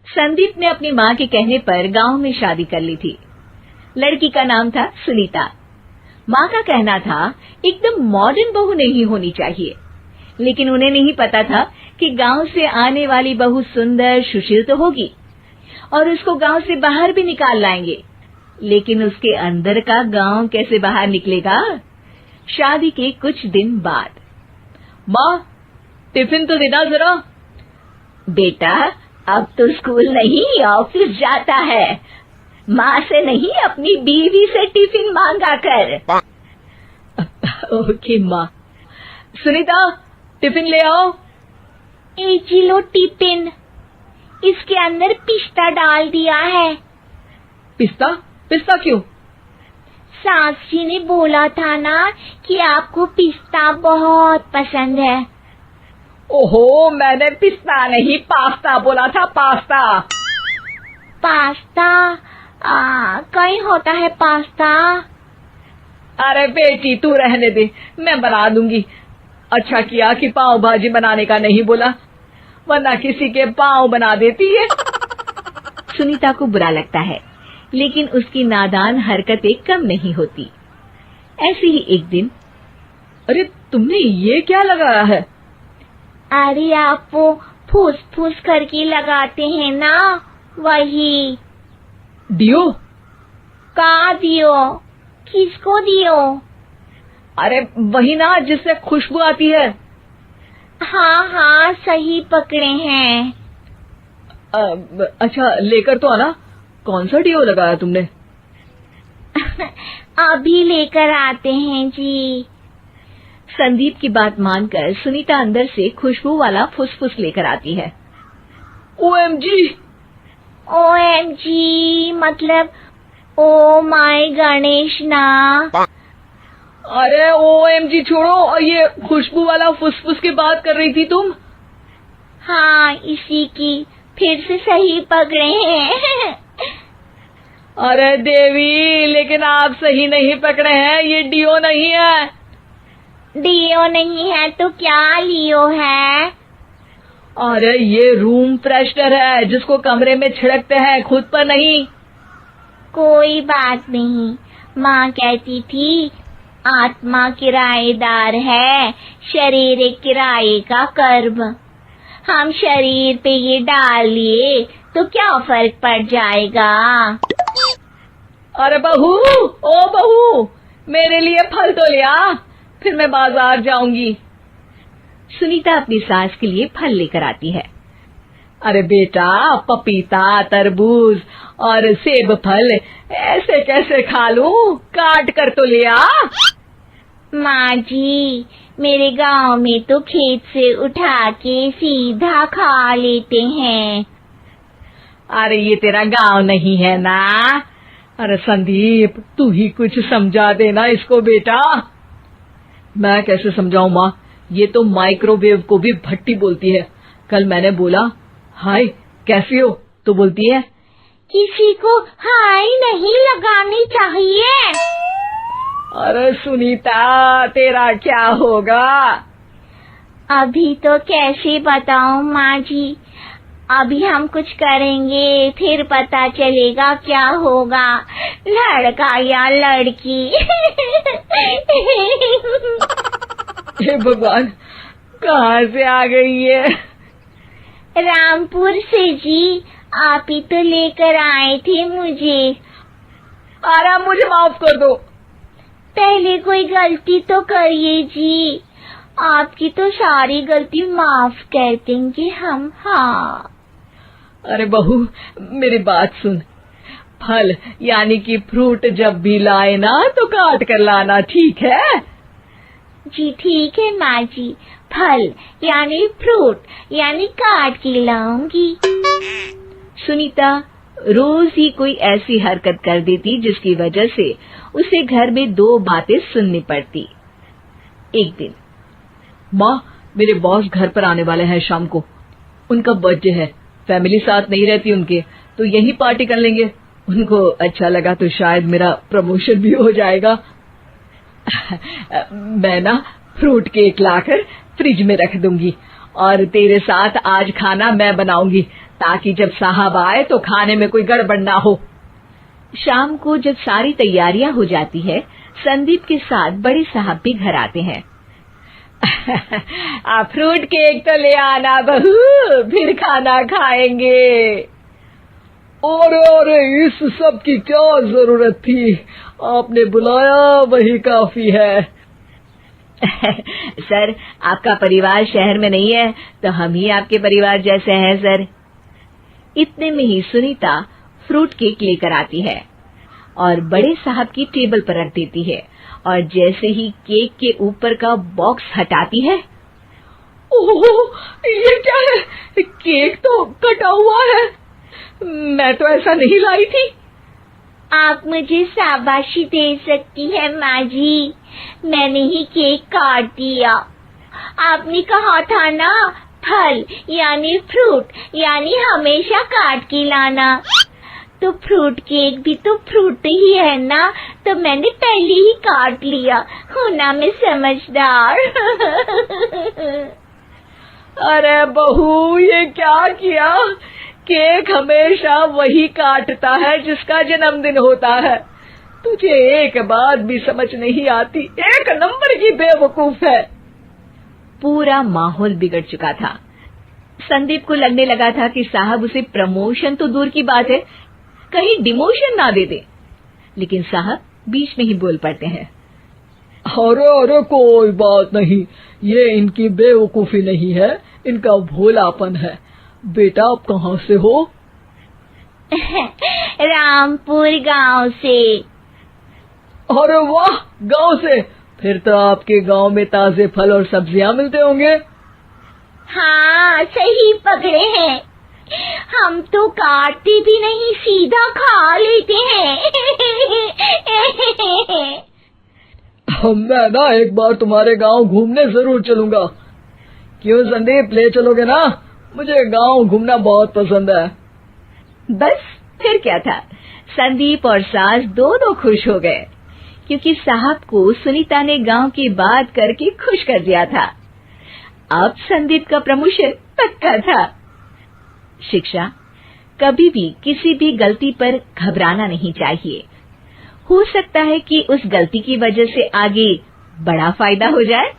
संदीप ने अपनी माँ के कहने पर गांव में शादी कर ली थी। लड़की का नाम था सुनीता। माँ का कहना था एकदम मॉडर्न बहू नहीं होनी चाहिए, लेकिन उन्हें नहीं पता था कि गांव से आने वाली बहू सुंदर सुशील तो होगी और उसको गांव से बाहर भी निकाल लाएंगे, लेकिन उसके अंदर का गांव कैसे बाहर निकलेगा। शादी के कुछ दिन बाद, माँ टिफिन तो देना जरा। बेटा अब तो स्कूल नहीं ऑफिस जाता है, माँ से नहीं अपनी बीवी से टिफिन मांगा कर। ओके माँ। सुनीता टिफिन ले आओ। जी लो टिफिन, इसके अंदर पिस्ता डाल दिया है। पिस्ता? पिस्ता क्यों? सास जी ने बोला था ना कि आपको पिस्ता बहुत पसंद है। ओहो, मैंने पिस्ता नहीं पास्ता बोला था, पास्ता। पास्ता? कहीं होता है पास्ता? अरे बेटी तू रहने दे, मैं बना दूंगी। अच्छा किया कि पाव भाजी बनाने का नहीं बोला, वरना किसी के पाव बना देती है। सुनीता को बुरा लगता है, लेकिन उसकी नादान हरकतें कम नहीं होती। ऐसे ही एक दिन, अरे तुमने ये क्या लगाया है? अरे आप वो फूस फूस करके लगाते हैं ना, वही। डियो? का दियो? किसको दियो? अरे वही ना जिससे खुशबू आती है। हाँ सही पकड़े हैं। अच्छा लेकर तो आना। कौन सा डियो लगाया तुमने? अभी लेकर आते हैं जी। संदीप की बात मानकर सुनीता अंदर से खुशबू वाला फुसफुस लेकर आती है। ओएमजी! ओएमजी मतलब ओ माय गणेश ना। अरे ओएमजी छोड़ो, और ये खुशबू वाला फुसफुस की बात कर रही थी तुम? हाँ इसी की, फिर से सही पकड़े हैं। अरे देवी, लेकिन आप सही नहीं पकड़े हैं, ये डियो नहीं है। डियो नहीं है तो क्या लियो है? अरे ये रूम फ्रेशनर है, जिसको कमरे में छिड़कते हैं, खुद पर नहीं। कोई बात नहीं, माँ कहती थी आत्मा किराएदार है, शरीर एक किराए का कर्म। हम शरीर पे ये डाल लिए तो क्या फर्क पड़ जाएगा। अरे बहू, ओ बहू, मेरे लिए फल तो ले आ, फिर मैं बाजार जाऊंगी। सुनीता अपनी सास के लिए फल लेकर आती है। अरे बेटा, पपीता, तरबूज और सेब फल ऐसे कैसे खा लूं? काट कर तो ले आ। माँ जी, मेरे गांव में तो खेत से उठा के सीधा खा लेते हैं। अरे ये तेरा गांव नहीं है ना। अरे संदीप, तू ही कुछ समझा देना इसको बेटा। मैं कैसे समझाऊं माँ, ये तो माइक्रोवेव को भी भट्टी बोलती है। कल मैंने बोला हाय कैसी हो, तो बोलती है किसी को हाय नहीं लगानी चाहिए। अरे सुनीता, तेरा क्या होगा? अभी तो कैसे बताऊं माँ जी, अभी हम कुछ करेंगे फिर पता चलेगा क्या होगा, लड़का या लड़की। हे भगवान, कहाँ से आ गई है? रामपुर से जी, आप ही तो लेकर आए थे मुझे। अरे मुझे माफ कर दो। पहले कोई गलती तो करिए जी, आपकी तो सारी गलती माफ कर देंगे हम। हाँ अरे बहू, मेरी बात सुन। फल यानी कि फ्रूट जब भी लाए ना तो काट कर लाना, ठीक है? जी ठीक है माँ जी, फल यानी फ्रूट यानी काट के लाऊंगी। सुनीता रोज ही कोई ऐसी हरकत कर देती जिसकी वजह से उसे घर में दो बातें सुननी पड़ती। एक दिन, माँ मेरे बॉस घर पर आने वाले हैं शाम को, उनका बर्थडे है, फैमिली साथ नहीं रहती उनके, तो यही पार्टी कर लेंगे। उनको अच्छा लगा तो शायद मेरा प्रमोशन भी हो जाएगा। मैं ना फ्रूट केक लाकर फ्रिज में रख दूंगी और तेरे साथ आज खाना मैं बनाऊंगी, ताकि जब साहब आए तो खाने में कोई गड़बड़ ना हो। शाम को जब सारी तैयारियां हो जाती है, संदीप के साथ बड़े साहब भी घर आते हैं। फ्रूट केक तो ले आना बहू, फिर खाना खाएंगे। अरे इस सब की क्या जरूरत थी, आपने बुलाया वही काफी है। सर, आपका परिवार शहर में नहीं है तो हम ही आपके परिवार जैसे हैं सर। इतने में ही सुनीता फ्रूट केक लेकर आती है और बड़े साहब की टेबल पर रख देती है, और जैसे ही केक के ऊपर का बॉक्स हटाती है, ओह, ये क्या है? केक तो कटा हुआ है। मैं तो ऐसा नहीं लाई थी। आप मुझे शाबाशी दे सकती है माँ जी, मैंने ही केक काट दिया। आपने कहा था ना, फल यानी फ्रूट यानी हमेशा काट के लाना, तो फ्रूट केक भी तो फ्रूट ही है ना, तो मैंने पहले ही काट लिया। हूँ ना मैं समझदार। अरे बहू, ये क्या किया? केक हमेशा वही काटता है जिसका जन्मदिन होता है। तुझे एक बात भी समझ नहीं आती, एक नंबर की बेवकूफ है। पूरा माहौल बिगड़ चुका था। संदीप को लगने लगा था कि साहब उसे प्रमोशन तो दूर की बात है, कहीं डिमोशन ना दे दे, लेकिन साहब बीच में ही बोल पड़ते हैं। अरे कोई बात नहीं, ये इनकी बेवकूफी नहीं है, इनका भोलापन है। बेटा आप कहाँ से हो? रामपुर गांव से। अरे वाह, गांव से? फिर तो आपके गांव में ताजे फल और सब्जियां मिलते होंगे। हाँ, सही पकड़े हैं। हम तो काटते भी नहीं, सीधा खा लेते हैं। मैं ना एक बार तुम्हारे गांव घूमने जरूर चलूंगा। क्यों संदीप, ले चलोगे ना? मुझे गांव घूमना बहुत पसंद है। बस फिर क्या था, संदीप और सास दोनों खुश हो गए, क्योंकि साहब को सुनीता ने गांव की बात करके खुश कर दिया था। अब संदीप का प्रमोशन पक्का था। शिक्षा, कभी भी किसी भी गलती पर घबराना नहीं चाहिए। हो सकता है कि उस गलती की वजह से आगे बड़ा फायदा हो जाए।